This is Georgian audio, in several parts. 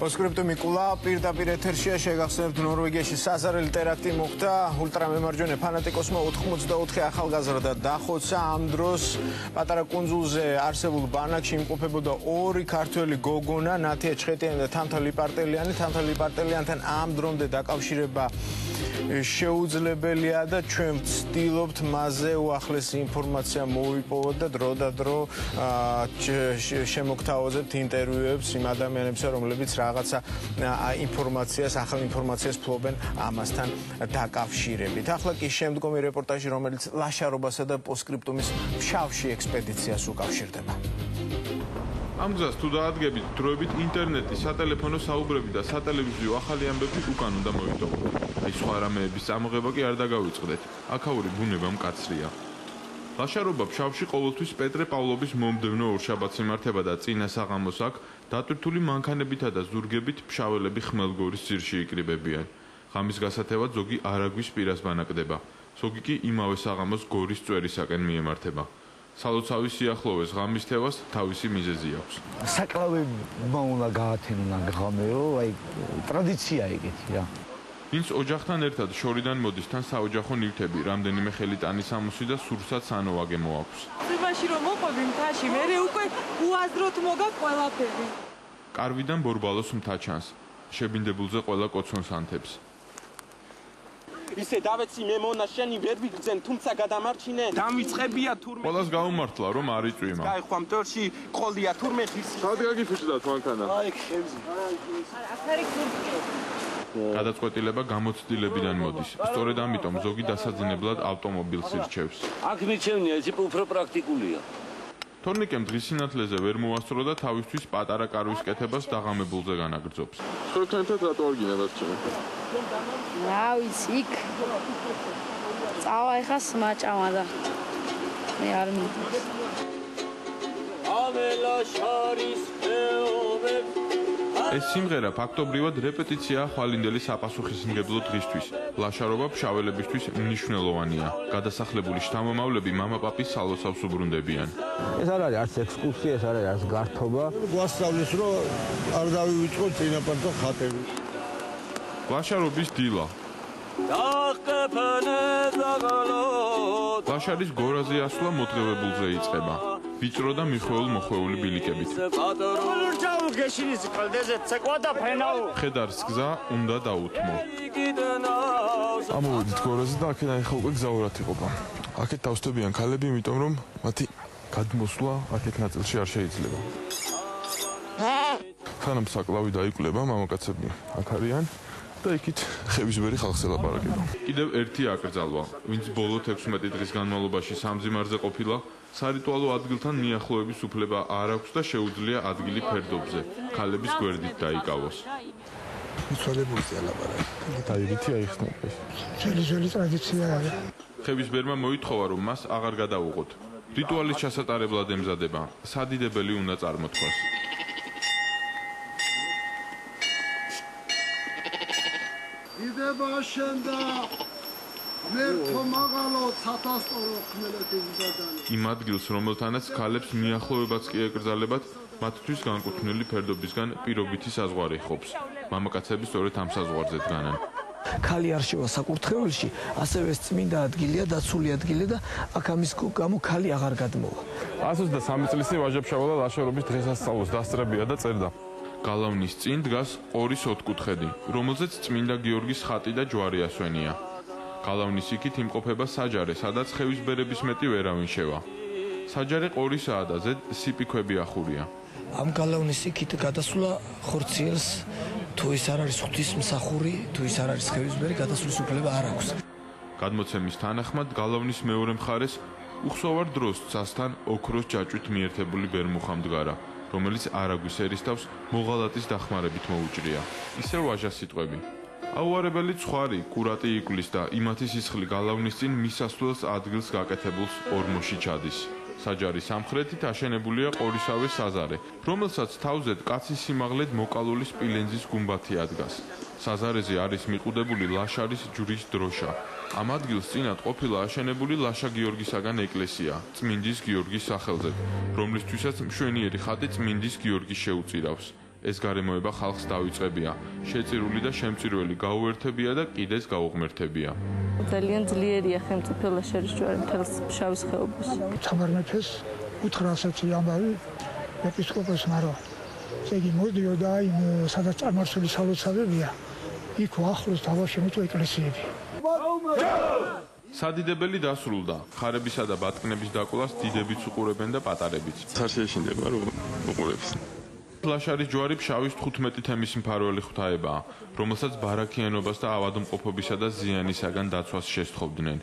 Postscriptum Mikuла პირდაპირ ეთერშია შეგახსენებთ ნორვეგიაში საზარელი ტერაქტი მოხდა ულტრამემარჯვენე ფანატიკოსმა 84 ახალგაზრდა დახოცა ამ დროს პატარა კუნძულზე არსებულ ბანაკში იმყოფებოდა ორი ქართველი გოგონა ნათია ჩხეტიანი და თამთა ლიპარტელიანთან ამ დრომდე დაკავშირება შეუძლებელია და ჩვენ ვცდილობთ მასზე უახლესი ინფორმაცია მოვიპოვოთ და დრო და დრო შემოგთავაზებთ ინტერვიუებს იმ ადამიანებსა რომლებიც რაღაცა ინფორმაციას, ახალ ინფორმაციას ფლობენ ამასთან დაკავშირებით. ახლა კი შემდგომი რეპორტაჟი, რომელიც ლაშარობასა და პოსტსკრიპტუმის ფშავში ექსპედიციას უკავშირდება. ამ გზას თუ დაადგებით დროებით ინტერნეტი, სატელეფონო საუბრები და სატელევიზიო ახალი ამბები უკან უნდა მოიტოვოთ. აი სხვა რამეების ამოღება კი არ დაგავიწყდეთ. აქაური ბუნება მკაცრია. ლაშარობა ფშავში ყოველთვის პეტრე პავლოვის მომდევნო ორშაბათს იმართება და წინა საღამოს აქ დატვირთული მანქანებითა და ზურგებით ფშაველები ხმელგორის ძირში იკრიბებიან. ღამის გასათევად ზოგი არაგვის პირას ბანაკდება. ზოგი კი იმავე საღამოს გორის წვერისაკენ მიემართება. სალოცავის სიახლოვეს ღამის თევას თავისი მიზეზი აქვს. საკლავე უნდა გაათენონ ღამეო, აი ტრადიცია ეგეთი რა. ვინც ოჯახთან ერთად შორიდან მოდის, თან საოჯახო ნივთები, რამდენიმე ხელი ტანის ამოსი და სურსათ სანოვაგემო აქვს. იმაში რომ მოყვები მთაში, მერე უკვე უაზროთ მოგა ყველაფერი. კარვიდან ბორბალოს მთა ჩანს. შებინდებულზე ყველა კოცონს ანთებს. ისე დავეცი მე მონა შენი ვერ ვიგრძენ, თუმცა გადამარჩინე. დამიწყებია თურმე. ყველას გაუმართლა რომ არ იწვიმა. გაიხვა მტორში, ყოლია თურმე ხის. სადი გაგიფიჭდათ მანქანა. აი ხემზე. გადაწყვეტილება გამოცდილებიდან მოდის. სწორედ ამიტომ ზოგი დასაძინებლად ავტომობილს ირჩევს. აქ მირჩევნია, ეს უფრო პრაქტიკულია. თორნიკემ დღის სინათლეზე ვერ მოასწრო და თავისთვის პატარა კარვის კეთებას დაღამებულზე განაგრძობს. ხოთან ერთად რატო არ გინდა რჩევა? რა ვიცი, იქ წავა ეხა სმაჭამა და მე არ მინდა. ამელა შარის ფეობებ ეს სიმღერა ფაქტობრივად რეპეტიციაა ხვალინდელი საპასუხისმგებლო დღისთვის. ლაშარობა ფშაველებისთვის მნიშვნელოვანია. გადასახლებული შთამომავლები მამაპაპის სალოცავს უბრუნდებიან. ეს არ არის არც ექსკურსია, ეს არ არის არც გართობა. გვასწავლის რომ არ დავივიწყოთ წინაპართა ხატები. ლაშარობის დილა. ლაშარის გორაზე ასვლა მოთხრებულზე იწყება. ვიწრო და მიხვეულ-მოხვეული ბილიკებით. ხედარს გზა უნდა დაუთმო. ამოვიდით გორაზე და აქედან ახლა უკვე გზაურად იყოფა. აქეთ დავსდებიან ქალები, იმიტომ რომ მათი გადმოსვლა აქეთ ნაწილში არ შეიძლება. თანამ საკლავი დაიკვლება, მამაკაცები აქ არიან და იქით ხევისბერი ხალხს ელაპარაკება. კიდევ ერთი აკრძალვა, ვინც ბოლო 16 დღის განმავლობაში სამძიმარზე ყოფილა, სარიტუალო ადგილთან მიახლოების უფლება არ აქვს და შეუძლია ადგილი ფერდობზე, ქალების გვერდით დაიკავოს. მიცვალებულზე ელაპარაკება. დაირითი აიხსნება. ძველი ტრადიციაა. ხევისბერმა მოითხოვა, რომ მას აღარ გადაუღოთ. რიტუალის ჩასატარებლად ემზადება, სადიდებელი უნდა წარმოთქვას. იდება შენ და მერქო მაღალო ცათასტორო ხმელეთის გადანი. იმ ადგილს, რომელთანაც ქალებს მიახლოებაც კი ეკრძალებათ, მათთვის განკუთვნილი ფერდობისგან პირობითი საზღვარი ხობს. მამაკაცები სწორედ ამ საზღვარზე დგანან. ქალი არ შევა საკურთხეველში, ასევე ეს წმინდა ადგილია, დაცული ადგილი და აქ ამის გამო ქალი აღარ გადმოვა. 123 წლის წინ ვაჟა-ფშაველა ლაშარობის დღესასწაულს დასწრებია და წერდა. გალავნის წინ დგას ყორის ოთკუთხედი, რომელზეც წმინდა გიორგის ხატი და ჯვარი ასვენია. გალავნის იქით იმყოფება საჯარე, სადაც ხევისბერების მეტი ვერავინ შევა. საჯარე ყორისაა და ზედ სიპიქვები ახურია. ამ გალავნის იქით გადასვლა ხორციელს თუ ის არ არის ღვთისმსახური, თუ ის არ არის ხევისბერი, გადასვლის უფლება არ აქვს. გადმოცემის თანახმად გალავნის მეორე მხარეს უხსოვარ დროს წასთან ოქროს ჯაჭვით მიერთებული ბერმუხა მდგარა, რომელიც არაგვის ერისთავს მოღალატის დახმარებით მოუჭრია. ისევ ვაჟა სიტყვები. აუარებელი ცხვარი, კურატი იკვლის და იმათი სისხლი გალავნის წინ მისასვლელს ადგილს გაკეთებულს ორმოში ჩადის. საჯარის სამხრეთით აშენებულია ყორისავე საზარე, რომელსაც თავზედ კაცის სიმაღლედ მოკალული სპილენძის გუმბათი ადგას. საზარეზე არის მიყუდებული ლაშარის ჯვრის დროშა. ამ ადგილს წინათ ყოფილა აშენებული ლაშა გიორგისაგან ეკლესია, წმინდის გიორგის სახელზე, რომლისთვისაც მშვენიერი ხატი წმინდის გიორგის შეუწირავს. ეს გარემოება ხალხს დავიწყებია. შეწირული და შემწირველი გაუერთებია და კიდეც გაუღმერთებია. ძალიანძლიერია ხელმწიფო ლაშარის ჯვარი მთელს შავის ხეობაში. ცამარ მეფეს უთხრა ასეთი ამბავი ეპისკოპოსმა, რომ იგი მოდიოდა იმ სადაც წარმართული სალოცავებია, იქ ახლოს დავაშენოთ ეკლესიები. სადიდებელი დასრულდა. ხარებისა და ბატკნების დაკვლას დიდებიც უყურებენ და პატარებიც. საშეშინდება რომ უყურებს. ლაშარის ჯვარი ფშავის 15 თემის მფარველი ღვთაებაა, რომელსაც ბარაქიანობას და ავადმყოფობისა და ზიანისაგან დაცვას შესთხოვდნენ.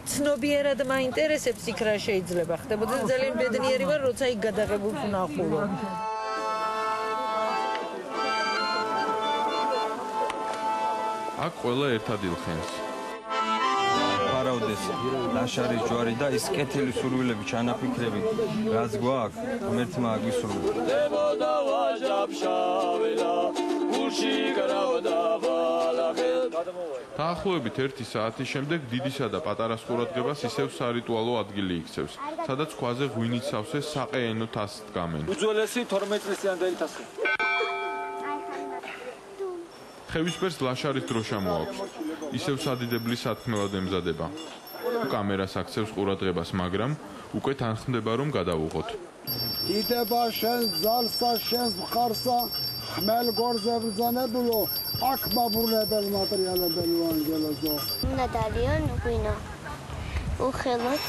ცნობიერად მაინტერესებს იქ რა შეიძლება ხდებოდა და ძალიან ბედნიერი ვარ, როცა იქ გადაღებულს ვნახულო. აქ ყველა ერთად ილხენს. ფარავდეს ლაშარის ჯვარი და ის კეთილი სურვილები ჩანაფიქრები, რაც გვაქვს, ღმერთმა აგვისურვო. დაახლოებით 1 საათის შემდეგ დიდისა და პატარას ყურადღებას ისევ სარიტუალო ადგილი იქცევს, სადაც ქვაზე ღვინით სავსე საყეენო თასს დგამენ. უძველესი 12 წლიანი თასი. ხევისპერს ლაშარის დროშა მოაქვს. ისევ სადიდებლის სათქმელად ემზადება. კამერას აქცევს ყურადღებას, მაგრამ უკვე თანხმდება რომ გადავუღოთ. იდება შენ ზალსა, შენს მხარსა, ხმელ გორზე ბრძანებულო, აქ მაბრუნებელ მატრიალებელ ვანგელოზო. ნადალიონ ღვინო. უხელოთ.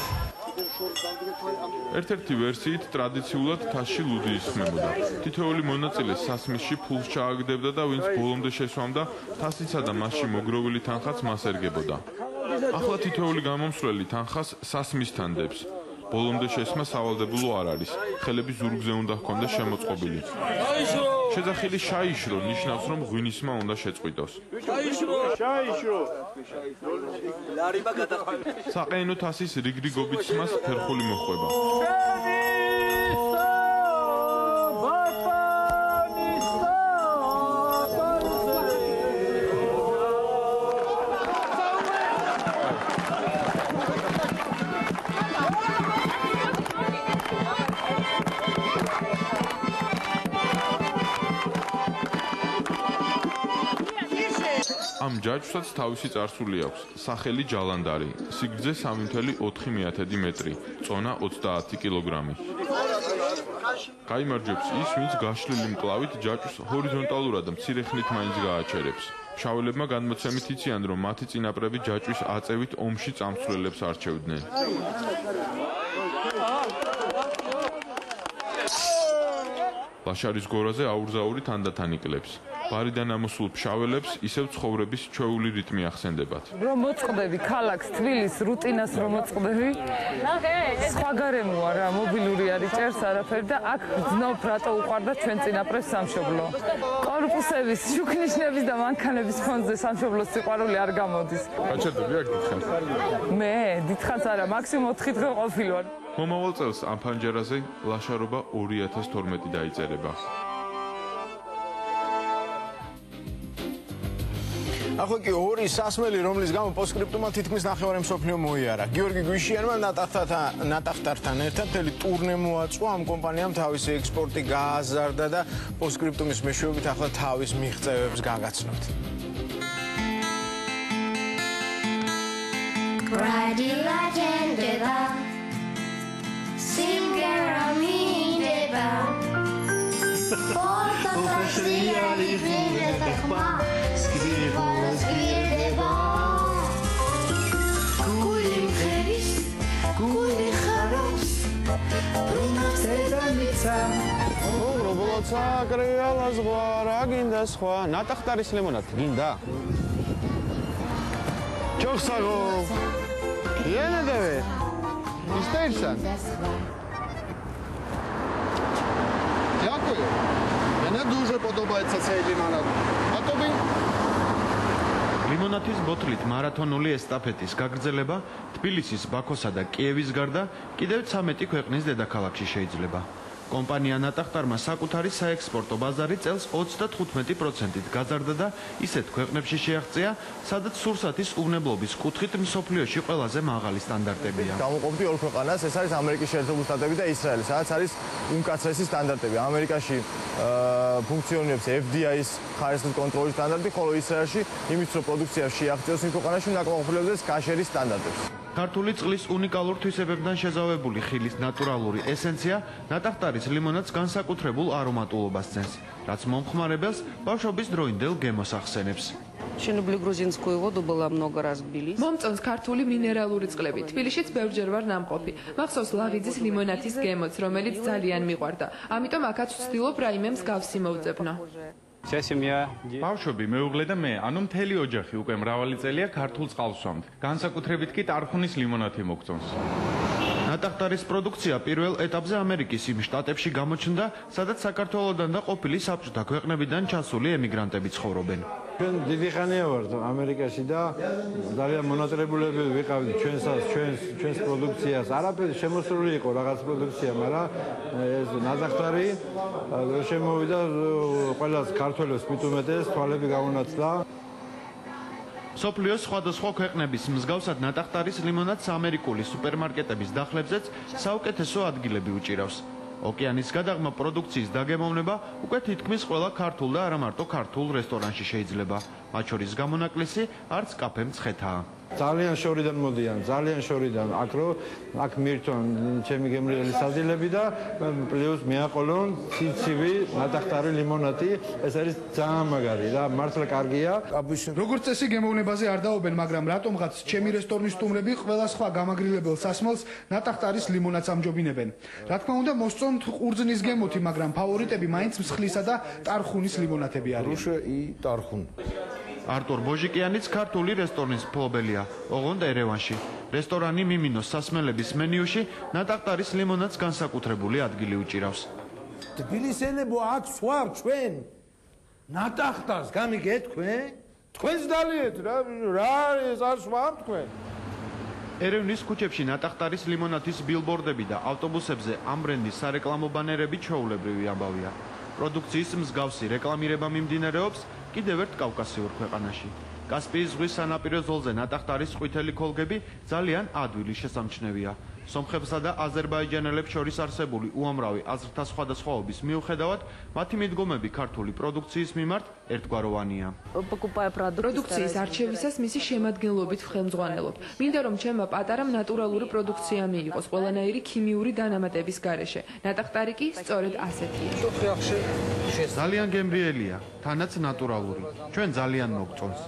ერთ-ერთი ვერსიით ტრადიციულად თასში ლუდი ისხმებოდა. თითოეული მონაწილე სასმისში ფულს ჩააგდებდა და ვინც ბოლომდე შესვამდა, თასიცა და მასში მოგროვილი თანხაც მას ერგებოდა. ახლა თითოეული გამომსვლელი თანხას სასმისთან დებს. ბოლომდე შესმა სავალდებულო არ არის. ხელები ზურგზე უნდა ჰქონდეს შემოწყობილი. შეძახილი შაიშრო ნიშნავს, რომ ღვინისმა უნდა შეწყვიტოს. შაიშრო. საყეენო თასის რიგრიგობით სმას ფერხული მოხვება. ამ ჯაჭვსაც თავისი წარსული აქვს. სახელი ჯალანდარი, სიგრძე 3.4 მეტრი, წონა 30 კილოგრამი. გაიმარჯვებს ის, ვინც გაშლილი მკლავით ჯაჭვს ჰორიზონტალურად და მცირე ხნით მაინც გააჩერებს. მშაველებმა გადმოცემით იციან, რომ მათი წინაპრები ჯაჭვის აწევით ომში წამსვლელებს არჩევდნენ. ლაშარის გორაზე აურზაური თანდათან იკლებს. ბარიდან ამოსულ ფშაველებს ისევ ცხოვრების ჩვეული რიტმი ახსენდებათ. რომ მოწყდები ქალაქს, თბილისს, რუტინას რომ მოწყდები. სხვა გარემოა რა, მობილური არის, წერს არაფერი და აქ გძნობ რატო უყვარდა ჩვენ წინაპრებს სამშობლო. კორპუსების, შუქნიშნების და მანქანების ფონზე სამშობლოს სიყვარული არ გამოდის. გაჩერდები აქ დიდხანს? მე, დიდხანს არა, მაქსიმუმ 4 დღე ყოფილვარ. მომავალ წელს ამ ფანჯარაზე ლაშარობა 2012 დაიწერება. ახლა კი ორი სასმელი, რომლის გამო პოსტსკრიპტუმად თითქმის ნახევარი მსოფლიო მოიარა. გიორგი გვიშიანმა ნატახტართან ერთად მთელი ტურნე მოაწვა, ამ კომპანიამ თავისი ექსპორტი გააზარდა და პოსტსკრიპტუმის მეშვეობით ახლა თავის მიღწევებს გაგაცნობთ. როცა კრეალა ზღვა რა გინდა სხვა ნატახტარის ლიმონად გინდა ჯოხსაგო იანადევე ისტერსან Дякую. Мене дуже подобається цей лимонад. А тобі? ლიმონადის ბოთლით მარათონული ესტაფეტის გაგრძელება თბილისის, ბაქოსა და კიევის გარდა კიდევ 13 ქვეყნის დედაქალაქში შეიძლება. კომპანია ნატახტარმა საკუთარი საექსპორტო ბაზარი წელს 35%-ით გაზარდა და ისეთ ქვეყნებში შეაღწია, სადაც სურსათის უვნებლობის კუთხით მსოფლიოში ყველაზე მაღალი სტანდარტებია. Გამოყოფდი ორ ქვეყანას, ეს არის ამერიკის შეერთებული შტატები და ისრაელი, სადაც არის უმკაცრესი სტანდარტები. ამერიკაში ფუნქციონირებს FDI-ის ხარისხის კონტროლის სტანდარტი, ხოლო ისრაელში იმის რო პროდუქცია შეაღწიოს იმ ქვეყანაში უნდა აკმაყოფილებდეს კაშერის სტანდარტებს. ქართული წყლის უნიკალურ თვისებებიდან შეზავებული ხილის ნატურალური ესენცია ნატახტარის ლიმონადს განსაკუთრებულ არომატულობას ცენს, რაც მომხმარებელს ბავშვობის დროინდელ გემოს ახსენებს. Люблю грузинскую воду, была много раз в Тбилиси. მომწონს ქართული მინერალური წყლები. თბილისშიც ბევრჯერ ვარ ნამყოფი. მახსოვს ლავიძის ლიმონათის გემოც, რომელიც ძალიან მიყვარდა. ამიტომ აქაც ვცდილობ რაიმე მსგავსი მოვძებნო. ბავშვები, მეუღლე და მე, ანუ მთელი ოჯახი უკვე მრავალი წელია ქართულ წყალს ვსვამთ. განსაკუთრებით კი ტარხუნის ლიმონათი მოგწონს. ნატახტარის პროდუქცია პირველ ეტაპზე ამერიკის იმ შტატებში გამოჩნდა, სადაც საქართველოსდან და ყოფილი საბჭოთა ქვეყნებიდან ჩასული ემიგრანტები ცხოვრობენ. ჩვენ დიდი ხანია ვართ ამერიკაში და ძალიან მონაწილეობები ვიყავით ჩვენს პროდუქციას. არაფერი შემოსული იყო რაღაც პროდუქცია, მაგრამ ეს ნატახტარი შემოვიდა ყველას ქართველებს მithumetes თვალები გამონაცდა. სოფლიოს სხვადასხვა ქვეყნების მსგავსად ნატახტარის ლიმონადს ამერიკული სუპერმარკეტების დახლებზეც საუკეთესო ადგილები უჭირავს. ოკეანის გადაღმა პროდუქციის დაგემოვნება უკვე თითქმის ყველა ქართულ და არა მარტო ქართულ რესტორანში შეიძლება. მათ შორის გამონაკლისი არც კაფე მცხეთაა. ძალიან შორიდან მოდიან, ძალიან შორიდან. აქ მირთვან ჩემი გემრიელი სადილები და პლუს მეაყოლონ ცივი ნატახტარი ლიმონათი, ეს არის ძალიან მაგარი და მართლა კარგია. როგორც წესი გემოვნებაზე არ დაობენ, მაგრამ რატომღაც ჩემი რესტორნის სტუმრები ყველა სხვა გამაგრილებელ სასმელს ნატახტარის ლიმონადს ამჯობინებენ. რა თქმა უნდა, მოსწონთ ყურძნის გემოთი, მაგრამ ფავორიტები მაინც მსხლისა და ტარხუნის ლიმონათები არიან. არტურ ბოჟიკიანიც ქართული რესტორნის მფლობელია, ოღონდ ერევანში. რესტორანი მიმინოს სასმელების მენიუში ნატახტარის ლიმონადს განსაკუთრებული ადგილი უჭირავს. თბილისელებო აქ სვავ ჩვენ ნატახტარს გამიგეთ თქვენ? თქვენს დალიეთ რა ეს არ სვავ თქვენ? ერევნის ქუჩებში ნატახტარის ლიმონათის ბილბორდები და ავტობუსებზე ამ ბრენდის სარეკლამო ბანერები ჩვეულებრივი ამბავია. პროდუქციის მსგავსი რეკლამირება მიმდინარეობს კიდევ ერთ კავკასიურ ქვეყანაში. კასპიის ზღვის სანაპირო ზოლზე ნატახტარის ყვითელი ქოლგები ძალიან ადვილი შესამჩნევია. სომხებსა და აზერბაიჯანელებს შორის არსებული უამრავი აზრთა სხვადასხვაობის მიუხედავად, მათი მიდგომები ქართული პროდუქციის მიმართ ერთგვაროვანია. პროდუქციის არჩევისას მისი შემადგენლობით ხელმძღვანელობ. მინდა რომ ჩემმა პატარამ ნატურალური პროდუქცია მიიღოს ყველანაირი ქიმიური დანამატების გარეშე. ნატახტარი კი სწორედ ასეთია. ძალიან გემრიელია, თანაც ნატურალური. ჩვენ ძალიან მოგწონს.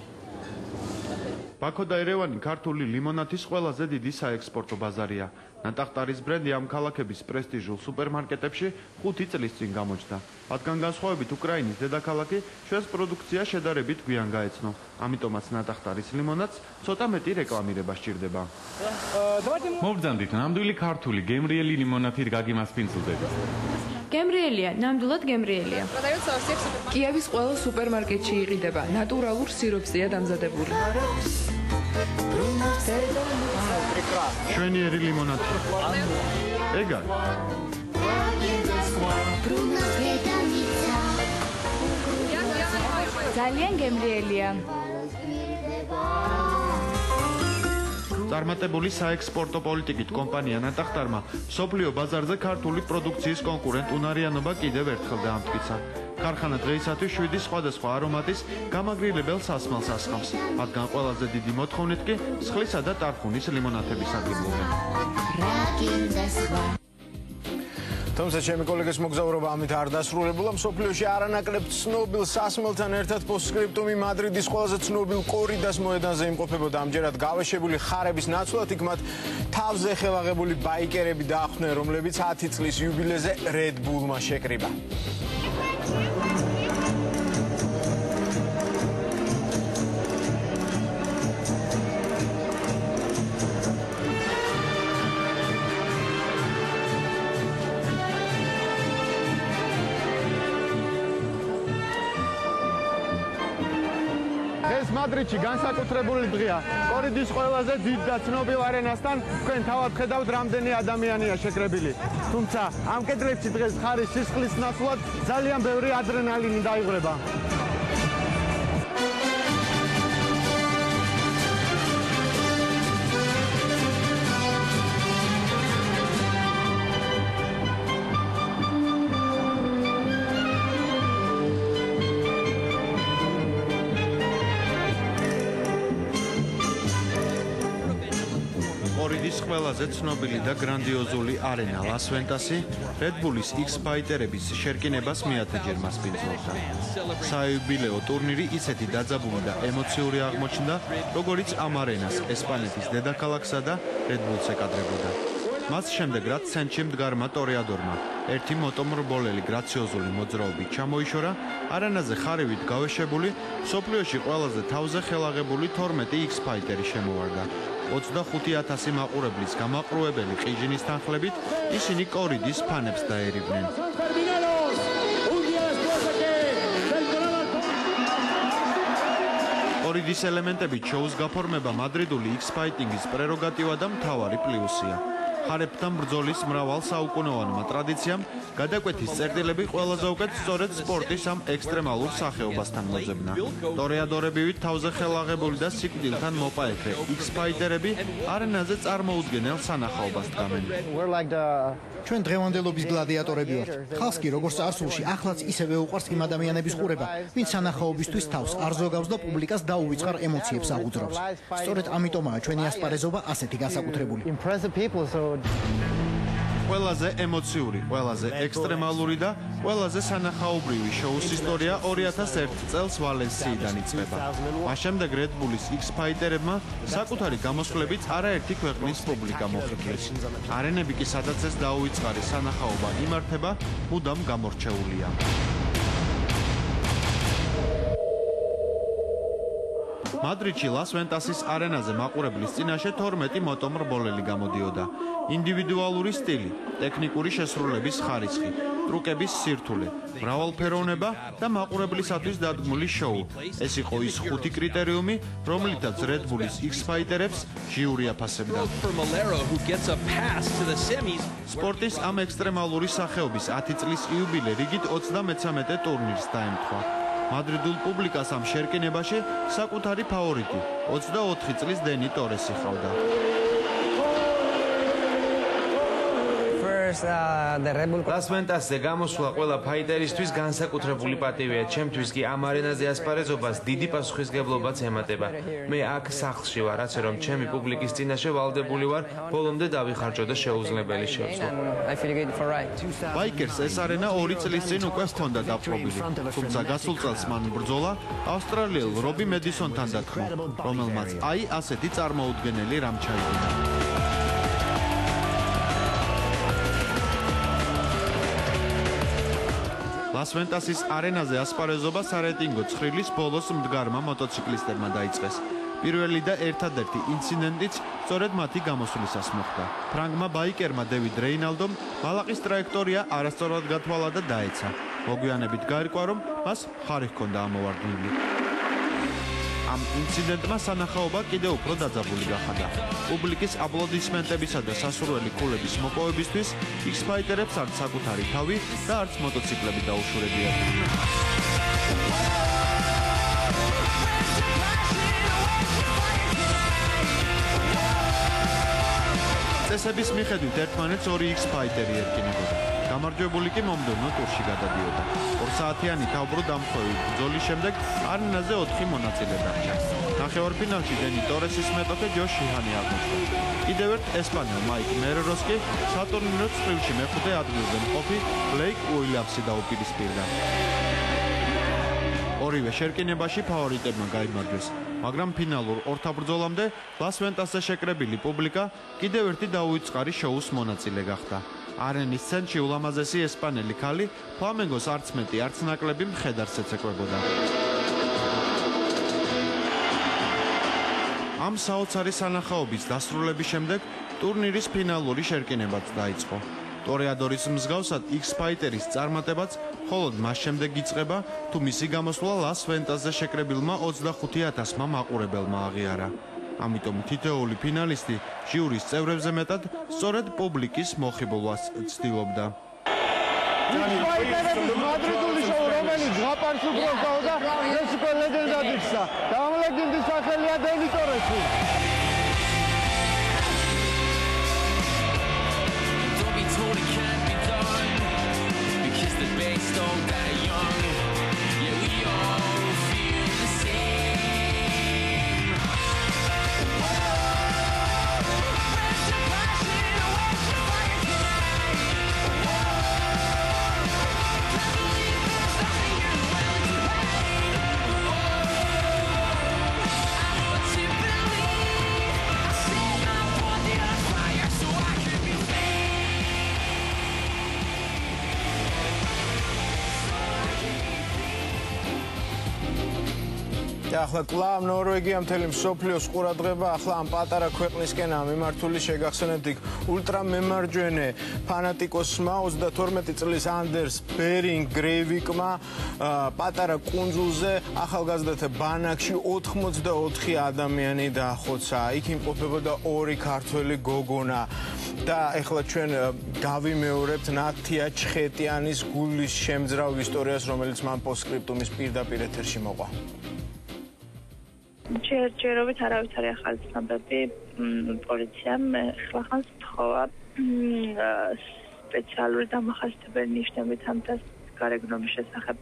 ბაქო და ერევანი ქართული ლიმონათის ყველაზე დიდი საექსპორტო ბაზარია. ნატახტარის ბრენდი ამ ქალაქების პრესტიჟულ სუპერმარკეტებში 5 წლის წინ გამოჩნდა. მათგან განსხვავებით უკრაინის დედაქალაქი ჩვენს პროდუქციას შედარებით გვიან გაეცნო. ამიტომაც ნატახტარის ლიმონადს ცოტა მეტი რეკლამირება სჭირდება. მოვბრძანდით ნამდვილი ქართული გემრიელი ლიმონათით გაგიმას პინცლდები. გემრიელია, ნამდვილად გემრიელია. კიევის ყველა სუპერმარკეტში იყიდება, ნატურალურ სიროფზეა დამზადებული. შვენიერი ლიმონათი. ეგა. ძალიან გემრიელია. წარმატებული საექსპორტო პოლიტიკით კომპანია ნატახტარმა სოფლიო ბაზარზე ქართული პროდუქციის კონკურენტ უნარიანობა კიდევ ერთხელ დაამტკიცა. ქარხანა დღეისათვის 7 სხვადასხვა არომატის გამაგრილებელ სასმელს ასხამს. მათგან ყველაზე დიდი მოთხოვნით კი მსხლისა და ტარხუნის ლიმონათების აგებულება. თუმცა ჩემი კოლეგის მოგზაურობა ამით არ დასრულებულა. მსოფლიოში არანაკლებ ცნობილ სასმელთან ერთად პოსტსკრიპტუმი მადრიდის ყველაზე ცნობილ კორიდას მოედანზე იმყოფებოდა. ამჯერად გავეშებული ხარების ნაცვლად იქ მათ თავზე ხელაღებული ბაიკერები დაახვნეს, რომლებიც 10 წლის იუბილეზე Red Bull-მა შეკრიბა. ეს მადრიდში განსაკუთრებული დღეა. კორიდის ყველაზე დიდ და ცნობილ არენასთან თქვენ თავად ხედავთ რამდენი ადამიანია შეკრებილი. თუმცა ამ კედლებში დღეს ხარის სისხლის ნაცვლად ძალიან ბევრი ადრენალინი დაიღვრება. კორიდის ყველაზე ცნობილი და გრანდიოზული არენა ლას ვენტასი Red Bull-ის X-ფაიტერების შერკინებას მეათეჯერ მასპინძლობდა. საიუბილეო ტურნირი ისეთი დაძაბული და ემოციური აღმოჩნდა, როგორიც ამ არენას ესპანეთის დედაქალაქსა და Red Bull-ს ეკადრებოდა. მას შემდეგ რაც ცენტრში მდგარმა ტორეადორმა ერთი მოტომრბოლელი გრაციოზული მოძრაობით ჩამოიშორა, არენაზე ხარივით გავეშებული მსოფლიოში ყველაზე თავზე ხელაღებული 12 X-ფაიტერი შემოვარდა. 25,000 მაყურებლის გამაყრუებელი ყიჟინის თანხლებით ისინი კორიდის ფანებს დაერივნენ. კორიდის ელემენტებით შოუს გაფორმება მადრიდული X-ფაიტინგის პრეროგატივა და მთავარი პლუსია. ხარებთან ბრძოლის მრავალ საუკუნოვანმა ტრადიციამ გადაკვეთის წერტილები ყველაზე უკეთ სწორედ სპორტის ამ ექსტრემალურ სახეობასთან მოძებნა. ტორეადორებივით თავზე ხელაღებული და სიკვდილთან მოპაექრე X-ფაიტერები არენაზე წარმოუდგენელ სანახაობას დგამენ. ჩვენ დღევანდელობის გლადიატორები ვართ. ხალხს კი როგორც წარსულში, ახლაც ისევე უყვარს იმ ადამიანების ყურება, ვინც სანახაობისთვის თავს არ ზოგავს და პუბლიკას დაუვიწყარ ემოციებს აღუძრავს. სწორედ ამიტომაა ჩვენი ასპარეზობა ასეთი განსაკუთრებული. ყველაზე ემოციური, ყველაზე ექსტრემალური და ყველაზე სანახაობრივი შოუს ისტორია 2001 წელს ვალენსიიდან იწყება. მას შემდეგ Red Bull-ის X-ფაიტერებმა საკუთარი გამოსვლებით არაერთი ქვეყნის პუბლიკა მოხიბლეს. არენები კი სადაც ეს დაუვიწყარი სანახაობა იმართება, მუდამ გამორჩეულია. მადრიდში ლას ვენტასის არენაზე მაყურებლის წინაშე 12 მოტომრბოლელი გამოდიოდა. ინდივიდუალური სტილი, ტექნიკური შესრულების ხარისხი, ტრუკების სირთულე, მრავალფეროვნება და მაყურებლისათვის დადგმული შოუ. ეს იყო ის 5 კრიტერიუმი, რომლითაც Red Bull-ის X-ფაიტერებს ჟიური აფასებდა. სპორტის ამ ექსტრემალური სახეობის 10 წლის იუბილე რიგით 33 ტურნირს დაემთხვა. მადრიდულ პუბლიკას ამ შერკინებაში საკუთარი ფავორიტი 24 წლის დენი ტორესი ჰყავდა. ლას ვენტასზე გამოსვლა ყველა ფაიტერისთვის განსაკუთრებული პატივია. ჩემთვის კი ამ არენაზე ასპარეზობას დიდი პასუხისგებლობაც ემატება. მე აქ სახლში ვარ, ასე რომ ჩემი პუბლიკის წინაშე ვალდებული ვარ ბოლომდე დავიხარჯო და შეუძლებელი შევძლო. ბაიკერს ეს არენა 2 წლის წინ უკვე ჰქონდა დაპყრობილი, თუმცა გასულ წელს მან ბრძოლა ავსტრალიელ რობი მედისონთან დათმო, რომელმაც აი ასეთი წარმოუდგენელი რამ ჩაიგდო. ლას ვენტასის არენაზე ასპარეზობა სარეიტინგო ცხრილის ბოლოს მდგარმა მოტოციკლისტებმა დაიწყეს. პირველი და ერთადერთი ინციდენტიც სწორედ მათი გამოსვლისას მოხდა. ფრანგმა ბაიკერმა დევიდ რეინალდომ ბალაყის ტრაექტორია არასწორად გათვალა და დაეცა. მოგვიანებით გაირკვა, რომ მას ხარი ჰქონდა ამოვარდნილი. ამ ინციდენტმა სანახაობა კიდევ უფრო დაძაბული გახადა. პუბლიკის აპლოდისმენტებისა და სასურველი ქულების მოპოვებისთვის X-ფაიტერებს არც საკუთარი თავი და არც მოტოციკლები დაუშურებიათ. წესების მიხედვით ერთმანეთს 2 X-ფაიტერი ერკინებოდა. გამარჯვებული კი მომდევნო ტურში გადადიოდა. 2 საათიანი თავბრუ დამხვევი ბრძოლის შემდეგ არენაზე 4 მონაწილე დარჩა. ნახევარფინალში დენი ტორესის მეტოქე ჯოშ შიჰანი აღმოჩნდა. კიდევ ერთ ესპანელ მაიკ მერეროს კი სატურნირო წრილში მეხუთე ადგილზე მყოფი ბლეიკ უილიამსი დაუპირისპირდა. ორივე შერკინებაში ფავორიტებმა გაიმარჯვეს, მაგრამ ფინალურ ორთაბრძოლამდე ლას ვენტასზე შეკრებილი პუბლიკა კიდევ ერთი დაუვიწყარი შოუს მონაწილე გახდა. არენის ცენტრში ულამაზესი ესპანელი ქალი ფლამენგოს არც მეტი არც ნაკლები მხედარს ეცეკვებოდა. ამ საოცარი სანახაობის დასრულების შემდეგ ტურნირის ფინალური შერკინებაც დაიწყო. ტორეადორის მსგავსად X-Fighter-ის წარმატებაც მხოლოდ მას შემდეგ იწყება, თუ მისი გამოსვლა ლას ვენტასზე შეკრებილმა 25,000-მა მაყურებელმა აღიარა. ამიტომ თითოეული ფინალისტი ჟიურის წევრებზე მეტად სწორედ პუბლიკის მოხიბლვას ცდილობდა. X-Fighter-ების მადრიდული შოუ, რომელიც ზღაპარს უბრალოდ და ეს უკვე ლეგენდად იქცა. და ამ ლეგენდის სახელია დევიდ ტორესი. ახლა კლავ ნორვეგია მთელი მსოფლიოს ყურადღება ახლა ამ პატარა ქვეყნისკენაა მიმართული შეგახსენებთ იქ ულტრამემარჯვენე ფანატიკოსმა 32 წლის ანდერს ბერინგ გრეივიკმა პატარა კუნძულზე ახალგაზრდათა ბანაკში 84 ადამიანი დაახოცა. იქ იმყოფებოდა 2 ქართველი გოგონა და ახლა ჩვენ გავიმეორებთ ნათია ჩხეტიანის გულის შემძრავ ისტორიას, რომელიც მან პოსტსკრიპტუმის პირდაპირ ეთერში მოყვა. ჯერჯერობით არავითარი ახალი ცნობები პოლიციამ ახლახანს თხოვა სპეციალური დამახასიათებელი ნიშნებით ამ გარეგნობის შესახებ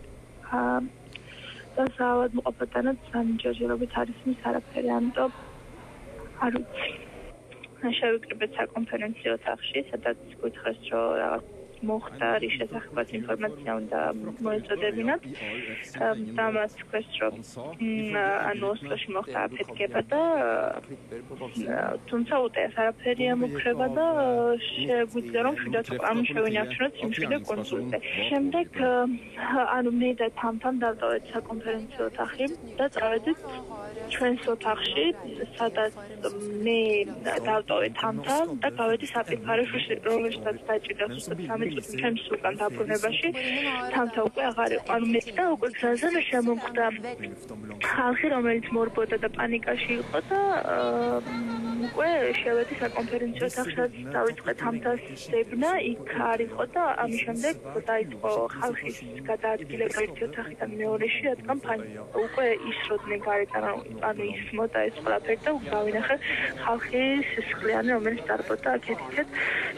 და საავადმყოფოდანაც ჯერჯერობით არის მის არაფერი, ამიტომ არ ვიცი. შევიკრიბეთ საკონფერენციო ოთახში, sadაც გითხრეს, რომ რაღაც მოხდა რის შესახებაც ინფორმაცია უნდა მოეწოდებინათ. და მას თქვეს, რომ ანუ ოსლოში მოხდა აფეთქება და თუმცა უტყეს არაფერი ემუქრება და შეგვიძლია რომ შვიდად ამ შევინარჩუნოთ სიმშვიდე კონსულზე. შემდეგ ანუ მე და თამთან დავტოვეთ საკონფერენციო ოთახი და წავედით ჩვენს ოთახში, სადაც მე დავტოვე თამთან და გავედი საპირფარეში, რომელშიც დაჭირდა ზუსტად ჩემს უკან დაბრუნებაში თამთა უკვე აღარ იყო. ანუ მე და უკვე გზაზე შემოხვდა ხალხი, რომელიც მორბოდა და პანიკაში იყო და უკვე შევედი საკონფერენციო ოთახში, დავიწყე თამთას ზებნა, იქ არ იყო და ამის შემდეგ დაიწყო ხალხის გადაადგილება ერთი ოთახიდან მეორეში, რადგან უკვე ისროდნენ გარეთ, ანუ ისმოდა ეს ყველაფერი და გავინახე ხალხი სისხლიანი, რომელიც დარბოდა აქეთ-იქეთ.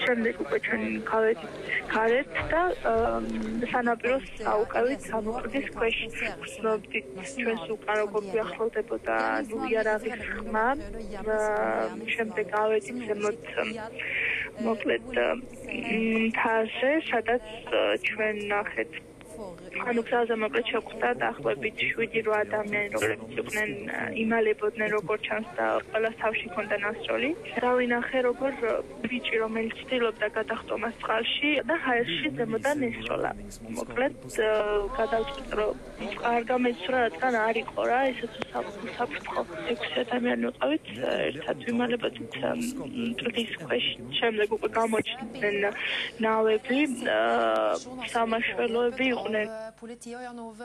შემდეგ უკვე ჩვენ გავედით გარეთ და სანაპიროს აუყევით სამოყრდის ქვეშ. ვცნობდით ჩვენს უკან როგორ გვიახლოვდებოდა იარაღის ხმა. შემდეგ გავედით ზემოთ მოკლედ მთაზე, სადაც ჩვენ ნახეთ ანუ გზაზე მოკლედ შეგვხვდა დაახლოებით 7-8 ადამიანი, რომლებიც იყვნენ იმალებოდნენ როგორც ჩანს და ყველას თავში ჰქონდა ნასროლი. დავინახე როგორ ბიჭი, რომელიც ცდილობდა გადახტომას წყალში და ჰაერში ზემოდან ესროლა. მოკლედ გადავწყვიტე, რომ არ გამეცურა, რადგან არ იყო რა, ესეც უსაფრთხო. 6 ადამიანი ვიყავით, ერთად ვიმალებოდით მტრის ქვეშ. შემდეგ უკვე გამოჩნდნენ ნავები, სამაშველოები იყვნენ. Politiet og Janove.